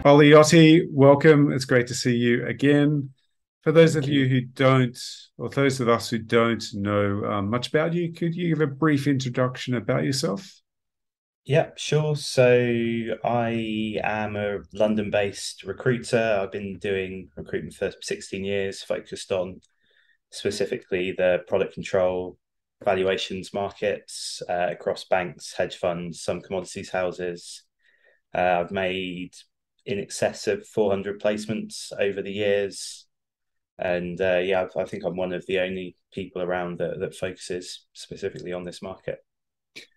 Oli Ottey, welcome. It's great to see you again. For those of Thank you you. who don't, or those of us who don't know much about you, could you give a brief introduction about yourself? Yeah, sure. So I am a London-based recruiter. I've been doing recruitment for 16 years, focused on specifically the product control valuations markets across banks, hedge funds, some commodities houses. I've made in excess of 400 placements over the years. And yeah, I think I'm one of the only people around that focuses specifically on this market.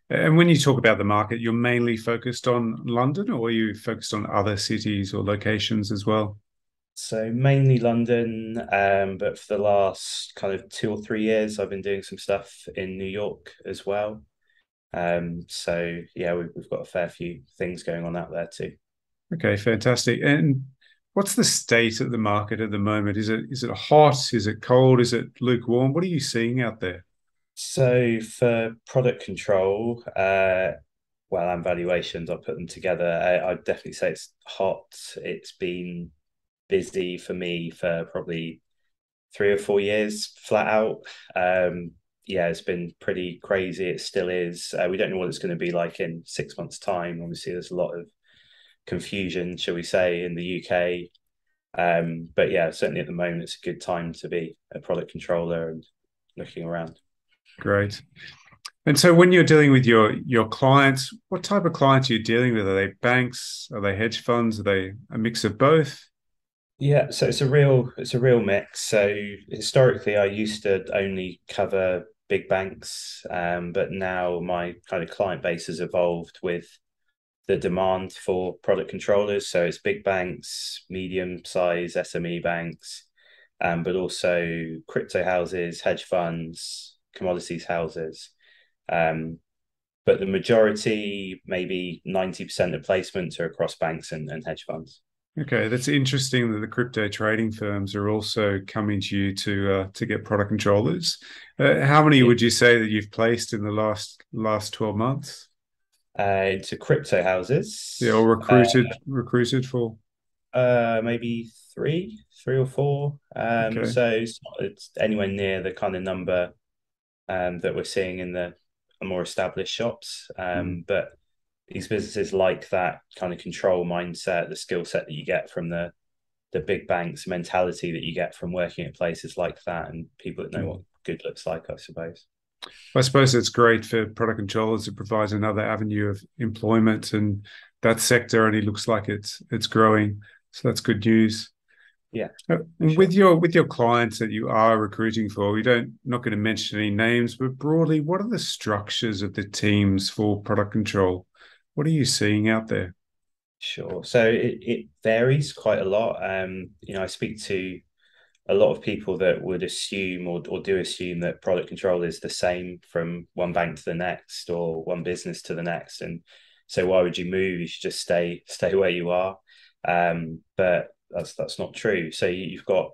And when you talk about the market, you're mainly focused on London, or are you focused on other cities or locations as well? So mainly London, but for the last kind of 2 or 3 years, I've been doing some stuff in New York as well. So yeah, we've got a fair few things going on out there too. Okay, fantastic. And what's the state of the market at the moment? Is it hot? Is it cold? Is it lukewarm? What are you seeing out there? So for product control, well, and valuations, I'll put them together. I'd definitely say it's hot. It's been busy for me for probably 3 or 4 years flat out. Yeah, it's been pretty crazy. It still is. We don't know what it's going to be like in 6 months' time. Obviously, there's a lot of confusion, shall we say, in the UK. But yeah, certainly at the moment, it's a good time to be a product controller and looking around. Great. And so when you're dealing with your clients, what type of clients are you dealing with? Are they banks? Are they hedge funds? Are they a mix of both? Yeah, so it's a real mix. So historically, I used to only cover big banks, but now my kind of client base has evolved with the demand for product controllers. So it's big banks, medium size SME banks, but also crypto houses, hedge funds, commodities houses. Um, but the majority, maybe 90% of placements are across banks and hedge funds. Okay, that's interesting that the crypto trading firms are also coming to you to get product controllers. How many Yeah. would you say that you've placed in the last 12 months? Into crypto Yeah, or houses, recruited for. maybe three or four. Okay. So it's anywhere near the kind of number that we're seeing in the more established shops. Mm. But these businesses like that kind of control mindset, the skill set that you get from the big banks, mentality that you get from working at places like that, and people that know what Mm. good looks like, I suppose. I suppose it's great for product controllers. It provides another avenue of employment, and that sector only looks like it's growing. So that's good news. Yeah, for With sure. your clients that you are recruiting for, we don't not going to mention any names, but broadly, what are the structures of the teams for product control? What are you seeing out there? Sure. So it varies quite a lot. I speak to a lot of people that would assume or do assume that product control is the same from one bank to the next or one business to the next. And so why would you move? You should just stay where you are. But that's not true. So you've got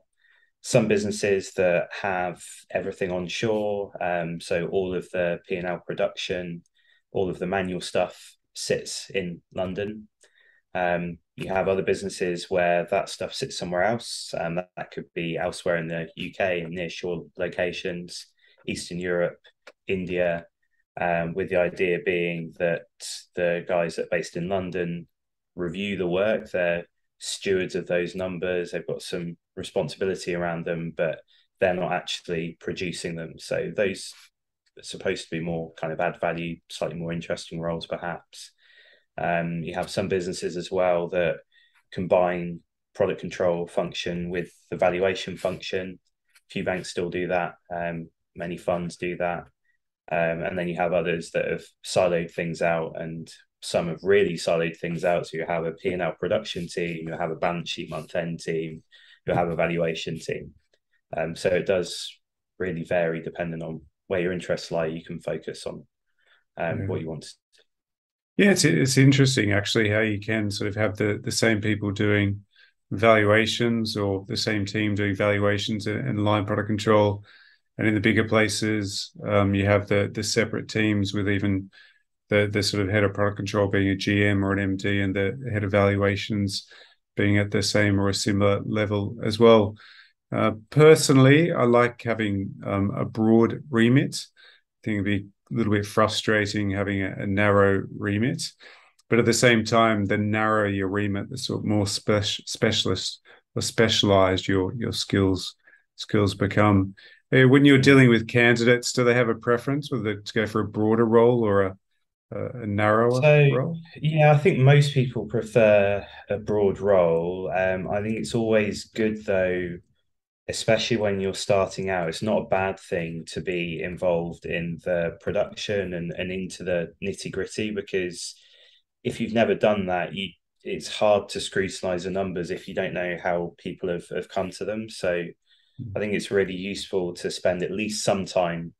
some businesses that have everything onshore. So all of the P&L production, all of the manual stuff sits in London. You have other businesses where that stuff sits somewhere else, and that could be elsewhere in the UK and nearshore locations, Eastern Europe, India, with the idea being that the guys that are based in London review the work. They're stewards of those numbers. They've got some responsibility around them, but they're not actually producing them. So those are supposed to be more kind of add value, slightly more interesting roles, perhaps. You have some businesses as well that combine product control function with the valuation function. A few banks still do that. Many funds do that. And then you have others that have siloed things out, and some have really siloed things out. So you have a P&L production team, you have a balance sheet month end team, you have a valuation team. So it does really vary depending on where your interests lie. You can focus on Yeah. what you want to. Yeah, it's interesting actually how you can sort of have the same people doing valuations or the same team doing valuations and line product control. And in the bigger places, you have the separate teams with even the sort of head of product control being a GM or an MD and the head of valuations being at the same or a similar level as well. Personally, I like having a broad remit. I think it'd be a little bit frustrating having a narrow remit. But at the same time, the narrower your remit, the sort of more specialist or specialized your skills become. When you're dealing with candidates, do they have a preference whether to go for a broader role or a narrower So, role? yeah, I think most people prefer a broad role. I think it's always good, though, especially when you're starting out. It's not a bad thing to be involved in the production and into the nitty gritty, because if you've never done that, it's hard to scrutinize the numbers if you don't know how people have come to them. So I think it's really useful to spend at least some time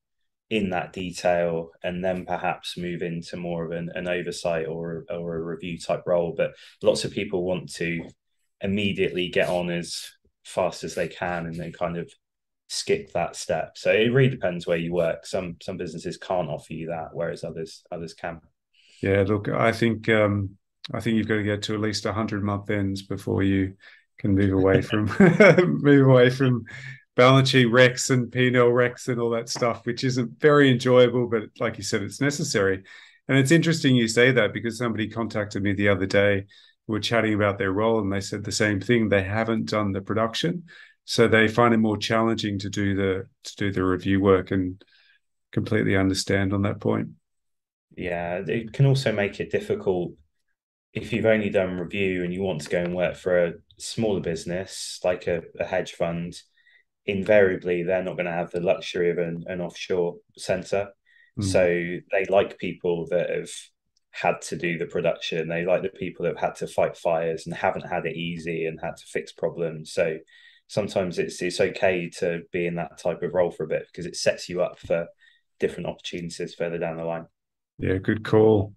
in that detail and then perhaps move into more of an oversight or a review type role. But lots of people want to immediately get on as fast as they can and then kind of skip that step. So it really depends where you work. Some businesses can't offer you that, whereas others can. Yeah, look, I think you've got to get to at least 100 month ends before you can move away from move away from balance sheet recs and P&L recs and all that stuff, which isn't very enjoyable, but like you said, it's necessary. And it's interesting you say that, because somebody contacted me the other day. We were chatting about their role, and they said the same thing. They haven't done the production, so they find it more challenging to do the review work, and completely understand on that point. Yeah, it can also make it difficult if you've only done review and you want to go and work for a smaller business like a hedge fund. Invariably, they're not going to have the luxury of an offshore center. So Mm. they like people that have had to do the production. They like the people that have had to fight fires and haven't had it easy and had to fix problems. So sometimes it's okay to be in that type of role for a bit, because it sets you up for different opportunities further down the line. Yeah, good call.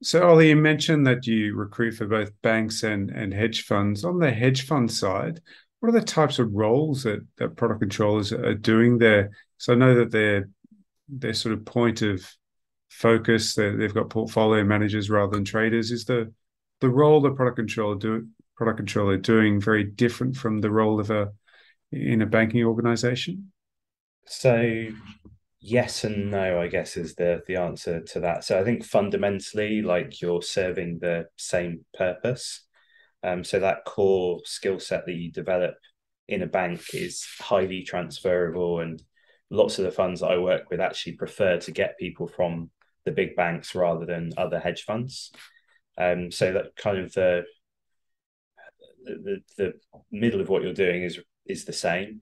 So, Ollie, you mentioned that you recruit for both banks and hedge funds. On the hedge fund side, what are the types of roles that product controllers are doing there? So I know that their sort of point of focus, they've got portfolio managers rather than traders. Is the role the product controller doing very different from the role of a in a banking organization? So yes and no, I guess, is the answer to that. So I think fundamentally, like, you're serving the same purpose. So that core skill set that you develop in a bank is highly transferable, and lots of the funds that I work with actually prefer to get people from the big banks rather than other hedge funds. So that kind of the middle of what you're doing is the same.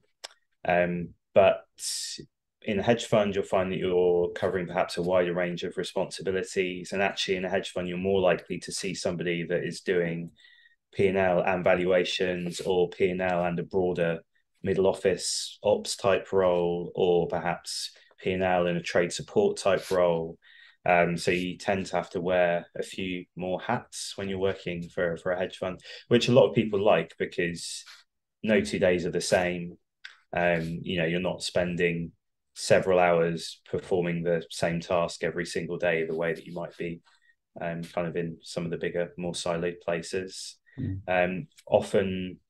But in a hedge fund, you'll find that you're covering perhaps a wider range of responsibilities. And actually, in a hedge fund, you're more likely to see somebody that is doing P&L and valuations, or P&L and a broader middle office ops type role, or perhaps P&L and a trade support type role. So you tend to have to wear a few more hats when you're working for a hedge fund, which a lot of people like, because no 2 days are the same. You're not spending several hours performing the same task every single day the way that you might be kind of in some of the bigger, more siloed places. Mm. Often,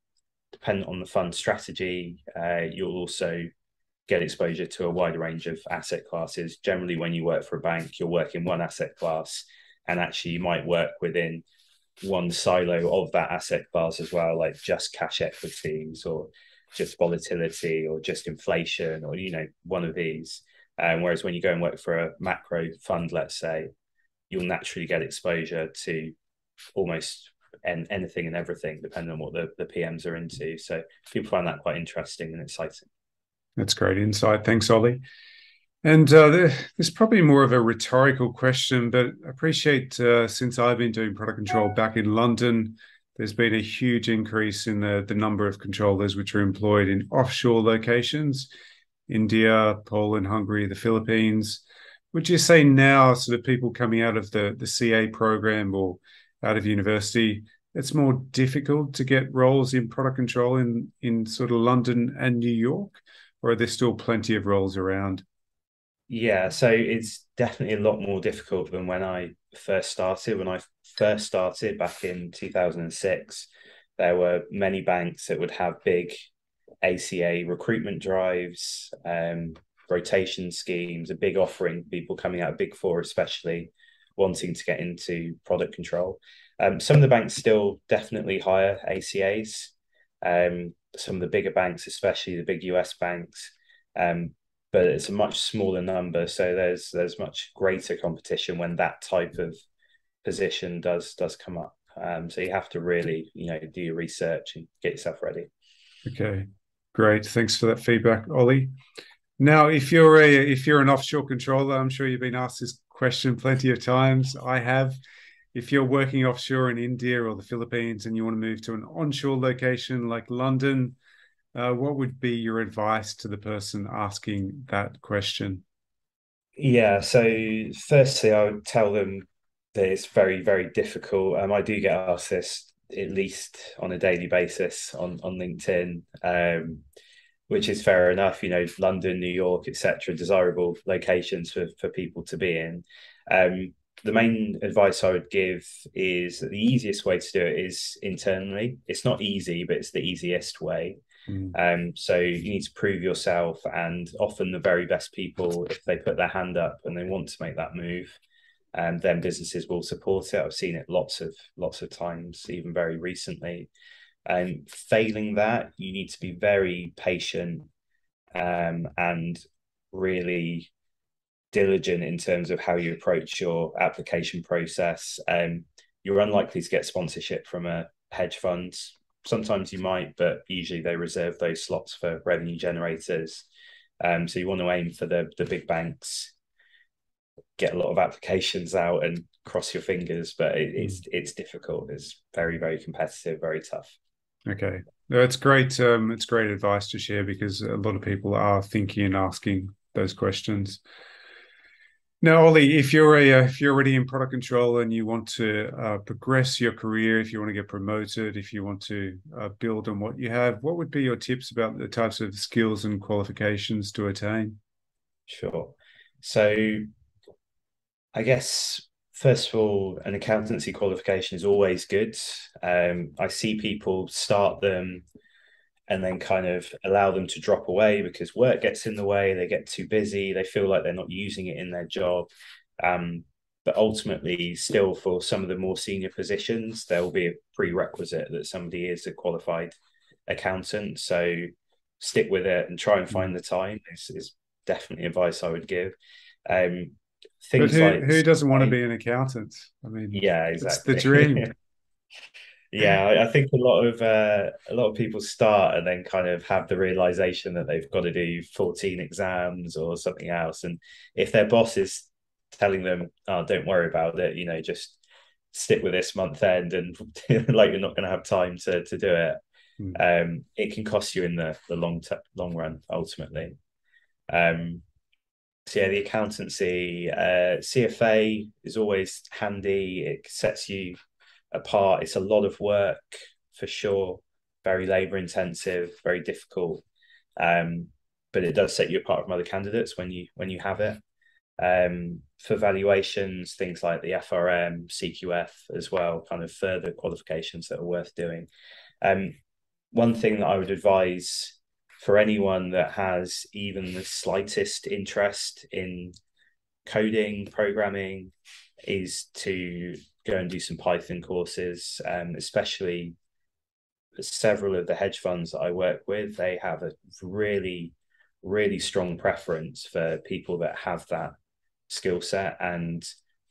dependent on the fund strategy, you'll also get exposure to a wider range of asset classes. Generally, when you work for a bank, you'll work in one asset class, and actually you might work within one silo of that asset class as well, like just cash equities, or just volatility, or just inflation, or one of these. Whereas when you go and work for a macro fund, let's say, you'll naturally get exposure to almost anything and everything, depending on what the PMs are into. So people find that quite interesting and exciting. That's great insight. Thanks, Ollie. And there's probably more of a rhetorical question, but I appreciate since I've been doing product control back in London, there's been a huge increase in the number of controllers which are employed in offshore locations, India, Poland, Hungary, the Philippines. Would you say now, sort of people coming out of the CA program or out of university, it's more difficult to get roles in product control in sort of London and New York, or are there still plenty of roles around? Yeah, so it's definitely a lot more difficult than when I first started. When I first started back in 2006, There were many banks that would have big ACA recruitment drives, rotation schemes, a big offering, people coming out of Big Four, especially wanting to get into product control. Some of the banks still definitely hire ACAs. Some of the bigger banks, especially the big US banks, but it's a much smaller number. So there's much greater competition when that type of position does come up. So you have to really, do your research and get yourself ready. Okay, great. Thanks for that feedback, Ollie. Now, if you're an offshore controller, I'm sure you've been asked this question plenty of times. I have. If you're working offshore in India or the Philippines and you want to move to an onshore location like London, what would be your advice to the person asking that question? Yeah, so firstly, I would tell them that it's very, very difficult. I do get asked this at least on a daily basis on LinkedIn, which is fair enough. London, New York, etc., desirable locations for people to be in. The main advice I would give is that the easiest way to do it is internally. It's not easy, but it's the easiest way. So you need to prove yourself, and often the very best people, if they put their hand up and they want to make that move, then businesses will support it. I've seen it lots of times, even very recently. And failing that, you need to be very patient, and really diligent in terms of how you approach your application process. You're unlikely to get sponsorship from a hedge fund. Sometimes you might, but usually they reserve those slots for revenue generators. So you want to aim for the big banks, get a lot of applications out and cross your fingers, but it's difficult. It's very, very competitive, very tough. Okay. No, it's great. It's great advice to share because a lot of people are thinking and asking those questions. Now, Ollie, if you're already in product control and you want to progress your career, if you want to get promoted, if you want to build on what you have, what would be your tips about the types of skills and qualifications to attain? Sure. So I guess first of all, an accountancy qualification is always good. I see people start them and then kind of allow them to drop away because work gets in the way, they get too busy, they feel like they're not using it in their job. But ultimately, still for some of the more senior positions, there will be a prerequisite that somebody is a qualified accountant. So stick with it and try and find the time is definitely advice I would give. But Things like who doesn't want to be an accountant? I mean, yeah, it's the exactly. dream. Yeah, I think a lot of people start and then kind of have the realization that they've got to do 14 exams or something else. And if their boss is telling them, "Oh, don't worry about it, just stick with this month end," and like you're not going to have time to do it, it can cost you in the long run ultimately. So yeah, the accountancy CFA is always handy. It sets you apart. It's a lot of work for sure, very labor intensive, very difficult. But it does set you apart from other candidates when you have it. For valuations, things like the FRM, CQF as well, kind of further qualifications that are worth doing. One thing that I would advise for anyone that has even the slightest interest in coding, programming, is to go and do some Python courses, especially several of the hedge funds that I work with. They have a really, really strong preference for people that have that skill set, and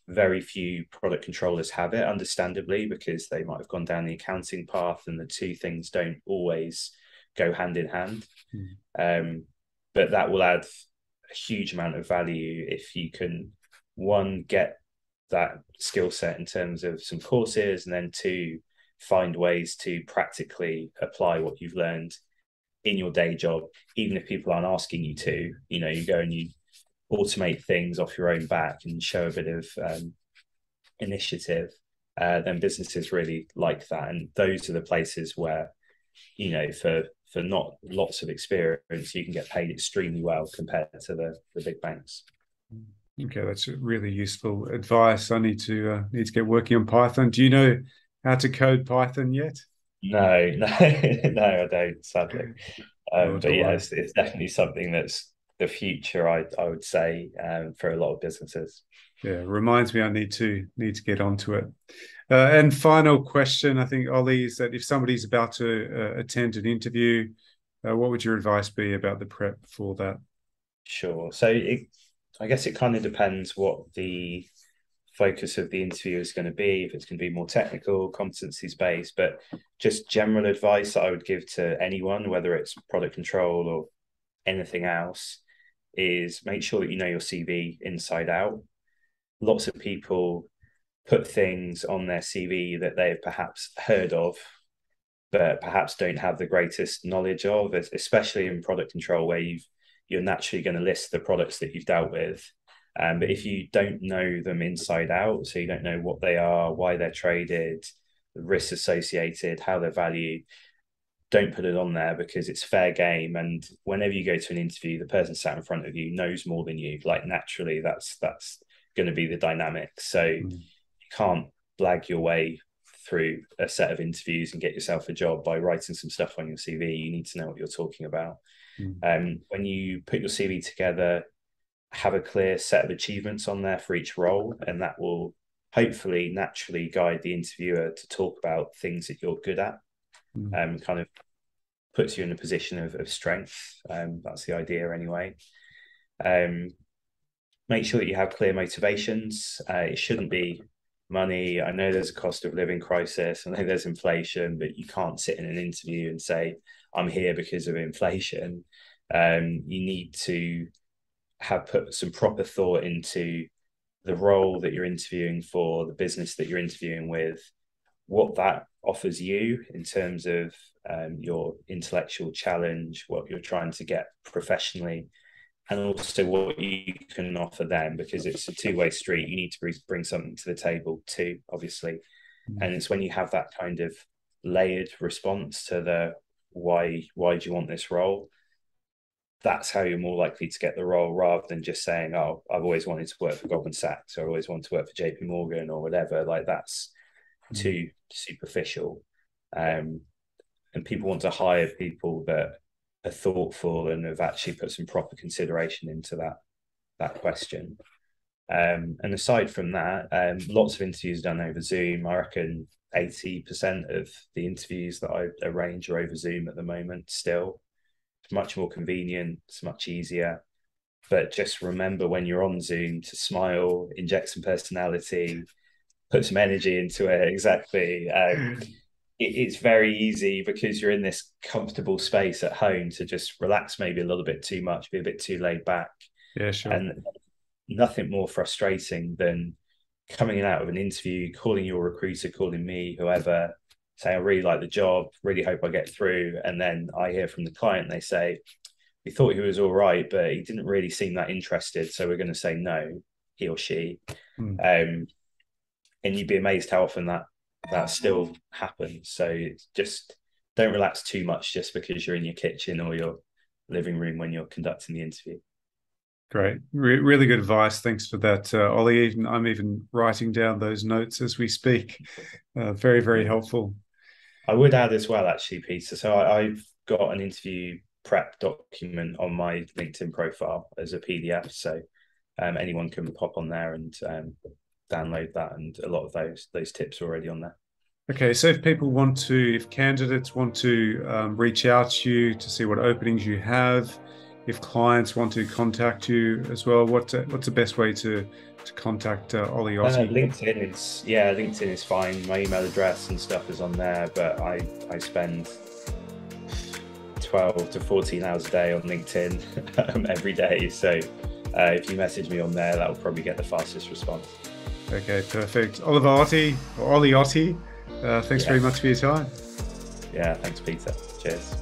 very few product controllers have it, understandably, because they might have gone down the accounting path and the two things don't always go hand in hand. But that will add a huge amount of value if you can, one, get that skill set in terms of some courses, and then two, find ways to practically apply what you've learned in your day job, even if people aren't asking you to. You go and you automate things off your own back and show a bit of initiative, then businesses really like that. And those are the places where, for not lots of experience, you can get paid extremely well compared to the big banks. Okay, that's really useful advice. I need to get working on Python. Do you know how to code Python yet? No, no, no, I don't, sadly. Nor But do yeah, I. it's definitely something that's the future, I would say, for a lot of businesses. Yeah, reminds me I need to get onto it. And final question, I think, Ollie, is that if somebody's about to attend an interview, what would your advice be about the prep for that? Sure. I guess it kind of depends what the focus of the interview is going to be, if it's going to be more technical, competencies based, but just general advice that I would give to anyone, whether it's product control or anything else, is make sure that you know your CV inside out. Lots of people put things on their CV that they've perhaps heard of, but perhaps don't have the greatest knowledge of, especially in product control, where you're naturally going to list the products that you've dealt with. But if you don't know them inside out, so you don't know what they are, why they're traded, the risks associated, how they're valued, don't put it on there because it's fair game. And whenever you go to an interview, the person sat in front of you knows more than you. Like naturally, that's going to be the dynamic. So you Mm, can't blag your way through a set of interviews and get yourself a job by writing some stuff on your CV. You need to know what you're talking about. mm, When you put your CV together, have a clear set of achievements on there for each role, and that will hopefully naturally guide the interviewer to talk about things that you're good at. mm, Kind of puts you in a position of strength. That's the idea anyway. Um, Make sure that you have clear motivations. It shouldn't be money. I know there's a cost of living crisis. I know there's inflation, but you can't sit in an interview and say, I'm here because of inflation. You need to have put some proper thought into the role that you're interviewing for, the business that you're interviewing with, what that offers you in terms of your intellectual challenge, what you're trying to get professionally, and also what you can offer them, because it's a two-way street. You need to bring something to the table too, obviously. mm, And it's when you have that kind of layered response to the why do you want this role, that's how you're more likely to get the role, rather than just saying, oh, I've always wanted to work for Goldman Sachs, or I always wanted to work for JP Morgan or whatever. Like that's mm, too superficial. um, and people want to hire people that are thoughtful and have actually put some proper consideration into that question. And aside from that, lots of interviews done over Zoom. I reckon 80% of the interviews that I arrange are over Zoom at the moment. Still, it's much more convenient. It's much easier. But just remember when you're on Zoom to smile, inject some personality, put some energy into it. Exactly. It's very easy because you're in this comfortable space at home to just relax maybe a little bit too much, be a bit too laid back. yeah, sure. And nothing more frustrating than coming out of an interview, calling your recruiter, calling me, whoever, saying, I really like the job, really hope I get through. And then I hear from the client, they say, we thought he was all right, but he didn't really seem that interested. So we're going to say no, he or she. Mm, Um, and you'd be amazed how often that still happens. So it's just don't relax too much just because you're in your kitchen or your living room when you're conducting the interview. great. Really good advice. Thanks for that, Ollie. I'm even writing down those notes as we speak. Very, very Yeah. helpful. I would add as well, actually, Peter. So I've got an interview prep document on my LinkedIn profile as a PDF. So anyone can pop on there and download that, and a lot of those tips are already on there. Okay, so if candidates want to reach out to you to see what openings you have, if clients want to contact you as well, what's the best way to contact Oli Ottey? LinkedIn is fine. My email address and stuff is on there, but I spend 12 to 14 hours a day on LinkedIn every day. So if you message me on there, that will probably get the fastest response. Okay, perfect. Oliver Ottey, or Oli Ottey, thanks very Yeah, much for your time. yeah. Thanks, Peter. Cheers.